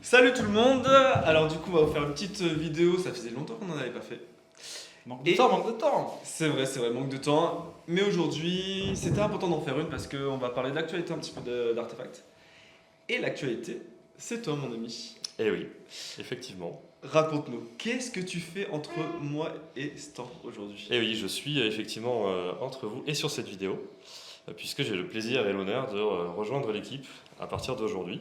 Salut tout le monde. Alors du coup on va vous faire une petite vidéo, ça faisait longtemps qu'on n'en avait pas fait. Manque de temps. C'est vrai, manque de temps. Mais aujourd'hui c'était important d'en faire une parce qu'on va parler de l'actualité un petit peu d'Artefact. Et l'actualité, c'est toi mon ami. Eh oui, effectivement. Raconte-nous, qu'est-ce que tu fais entre moi et Stan aujourd'hui? Eh oui, je suis effectivement entre vous et sur cette vidéo, puisque j'ai le plaisir et l'honneur de rejoindre l'équipe à partir d'aujourd'hui.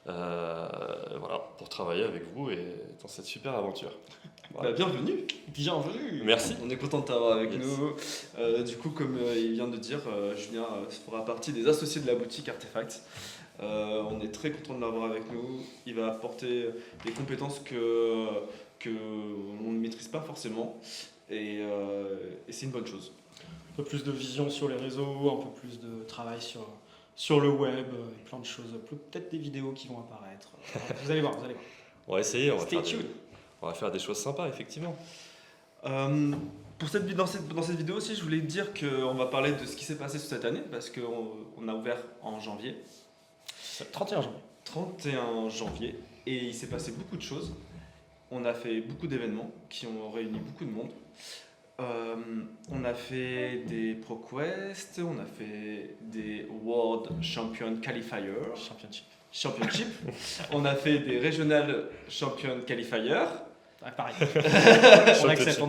Voilà, pour travailler avec vous et dans cette super aventure. Voilà. Bah, bienvenue. Bienvenue. Merci. On est content de t'avoir avec Yes. nous. Du coup, comme il vient de dire, Julien fera partie des associés de la boutique Artefact. On est très content de l'avoir avec nous. Il va apporter des compétences que on ne maîtrise pas forcément, et c'est une bonne chose. Un peu plus de vision sur les réseaux, un peu plus de travail sur le web, et plein de choses. Peut-être des vidéos qui vont apparaître. Vous allez voir. On va essayer, Stay tuned. on va faire des choses sympas, effectivement. Dans cette vidéo aussi, je voulais dire qu'on va parler de ce qui s'est passé sur cette année, parce qu'on a ouvert en janvier. 31 janvier. 31 janvier, et il s'est passé beaucoup de choses. On a fait beaucoup d'événements qui ont réuni beaucoup de monde. On a fait des ProQuest, on a fait des World Champion Qualifiers, Championship. On a fait des Regional Champion Qualifiers. Ah, pareil. on accepte.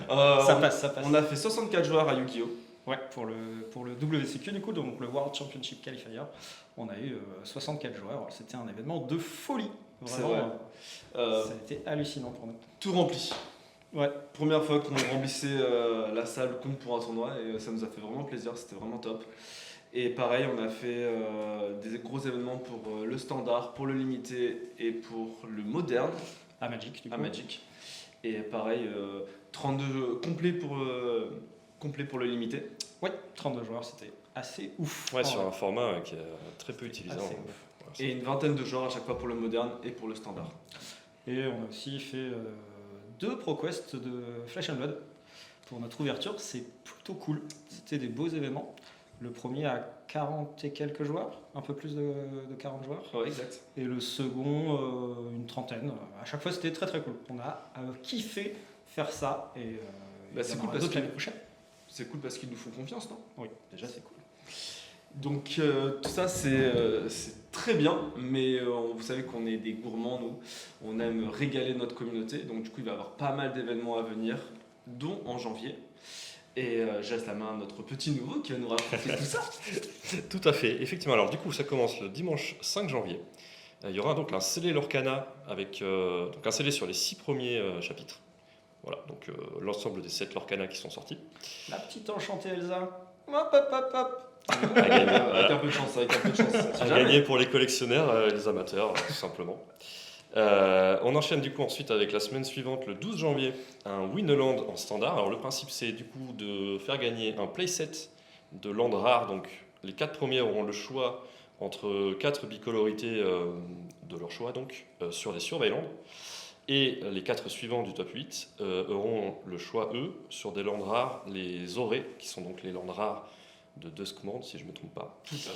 Ça passe. On a fait 64 joueurs à Yu-Gi-Oh! Ouais, pour le WCQ du coup, donc le World Championship Qualifier, on a eu 64 joueurs. C'était un événement de folie. Vraiment, C'est vrai. ça a été hallucinant pour nous. Tout rempli. Ouais. Première fois qu'on remplissait la salle comme pour un tournoi, et ça nous a fait vraiment plaisir, c'était vraiment top. Et pareil, on a fait des gros événements pour le standard, pour le limité et pour le moderne À Magic du coup. à Magic. Et pareil, 32 complet pour le limité. Ouais, 32 joueurs, c'était assez ouf. Ouais, En sur vrai. un format qui est très peu utilisé. Assez en- ouf. voilà, Et une vingtaine de joueurs à chaque fois pour le moderne et pour le standard. Et on a aussi fait 2 ProQuest de Flesh and Blood pour notre ouverture. C'est plutôt cool. C'était des beaux événements. Le premier à 40 et quelques joueurs, un peu plus de 40 joueurs. Ouais, exact. Et le second, une trentaine. À chaque fois, c'était très très cool. On a kiffé faire ça. Et Bah, il y c'est en cool aura parce d'autres que- l'année prochaine. C'est cool parce qu'ils nous font confiance, non? Oui, déjà c'est cool. Donc tout ça c'est très bien, mais vous savez qu'on est des gourmands nous, on aime régaler notre communauté, donc du coup il va y avoir pas mal d'événements à venir, dont en janvier. Et je laisse la main à notre petit nouveau qui va nous raconter tout ça. Tout à fait, effectivement. Alors du coup, ça commence le dimanche 5 janvier. Il y aura donc un scellé Lorcana avec donc un scellé sur les 6 premiers chapitres. Voilà, donc l'ensemble des 7 Lorcana qui sont sortis. La petite enchantée Elsa. Hop. À gagner, Avec voilà. un peu de chance, avec un peu de chance. À gagner pour les collectionneurs, les amateurs, tout simplement. On enchaîne du coup ensuite avec la semaine suivante, le 12 janvier, un Win-a-Land en standard. Alors le principe c'est du coup de faire gagner un playset de land rares. Donc les 4 premiers auront le choix entre 4 bicolorités de leur choix donc sur des surveillants. Et les 4 suivants du top 8 auront le choix eux sur des landes rares, les aurés, qui sont donc les landes rares de Duskmord si je ne me trompe pas. Tout ça.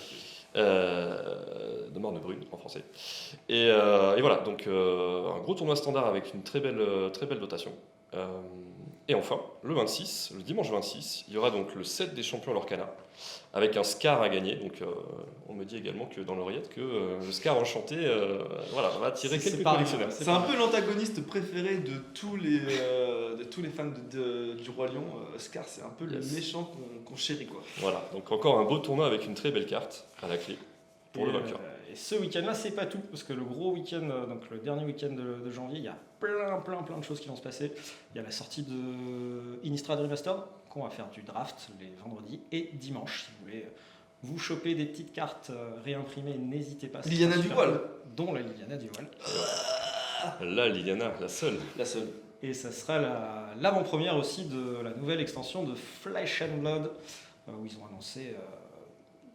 De Mornebrune en français. Et voilà, donc un gros tournoi standard avec une très belle dotation. Et enfin, le 26, le dimanche 26, il y aura donc le set des champions Lorcana avec un Scar à gagner. Donc on me dit également que dans l'oreillette que le Scar enchanté voilà, va attirer C'est quelques pareil, collectionneurs. C'est un peu l'antagoniste préféré de tous les fans du Roi Lion. Scar, c'est un peu Yes. le méchant qu'on chérit quoi. Voilà, donc encore un beau tournoi avec une très belle carte à la clé pour le vainqueur. Et ce week-end-là, c'est pas tout, parce que le gros week-end, donc le dernier week-end de janvier, il y a plein de choses qui vont se passer. Il y a la sortie de Innistrad Remastered, qu'on va faire du draft les vendredis et dimanche. Si vous voulez vous choper des petites cartes réimprimées, n'hésitez pas. c'est Liliana super du Voile. cool, dont la Liliana du Voile. Là, Liliana, la seule. La seule. Et ça sera l'avant-première aussi de la nouvelle extension de Flesh and Blood, où ils ont annoncé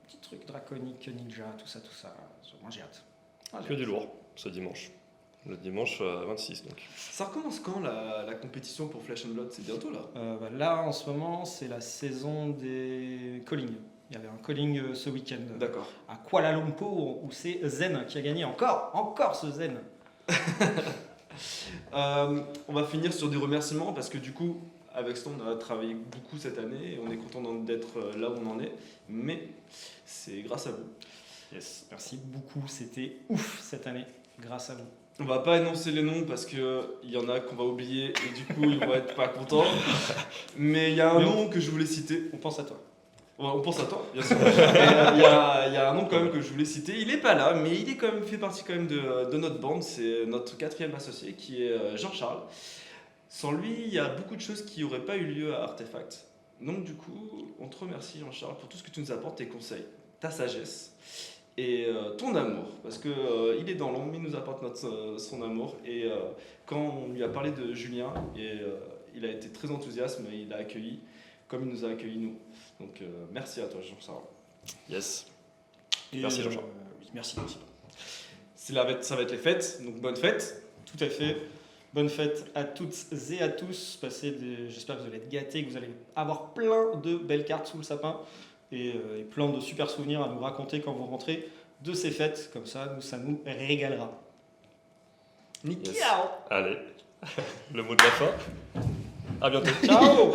petit truc draconique, ninja, tout ça. Moi j'ai hâte. Que du lourd ce dimanche. Le dimanche 26 donc. Ça recommence quand la compétition pour Flesh and Blood? C'est bientôt là. Là en ce moment c'est la saison des callings. Il y avait un calling ce week-end D'accord. à Kuala Lumpur où c'est Zen qui a gagné. Encore ce Zen. On va finir sur des remerciements parce que du coup, avec Ston, on a travaillé beaucoup cette année et on est content d'être là où on en est. Mais c'est grâce à vous. Yes, merci beaucoup. C'était ouf cette année, grâce à vous. On va pas énoncer les noms parce qu'il y en a qu'on va oublier et du coup ils vont être pas contents. Mais il y a un nom que je voulais citer. On pense à toi. Ouais, on pense à toi, bien sûr. Il y a un nom quand même que je voulais citer. Il est pas là, mais il est quand même fait partie quand même de notre bande. C'est notre 4e associé qui est Jean-Charles. Sans lui, il y a beaucoup de choses qui n'auraient pas eu lieu à Artefact. Donc du coup, on te remercie Jean-Charles pour tout ce que tu nous apportes, tes conseils, ta sagesse et ton amour. Parce que il est dans l'ombre, il nous apporte son amour. Et quand on lui a parlé de Julien, il a été très enthousiaste, mais il a accueilli comme il nous a accueillis nous. Donc merci à toi Jean-Charles. Yes. Et Merci, Jean-Charles. Oui, merci aussi. Ça va être les fêtes, donc bonne fête. Tout à fait. Bonne fête à toutes et à tous. J'espère que vous allez être gâtés, que vous allez avoir plein de belles cartes sous le sapin et plein de super souvenirs à nous raconter quand vous rentrez de ces fêtes. Comme ça nous régalera. Yes. Allez, le mot de la fin. À bientôt. Ciao.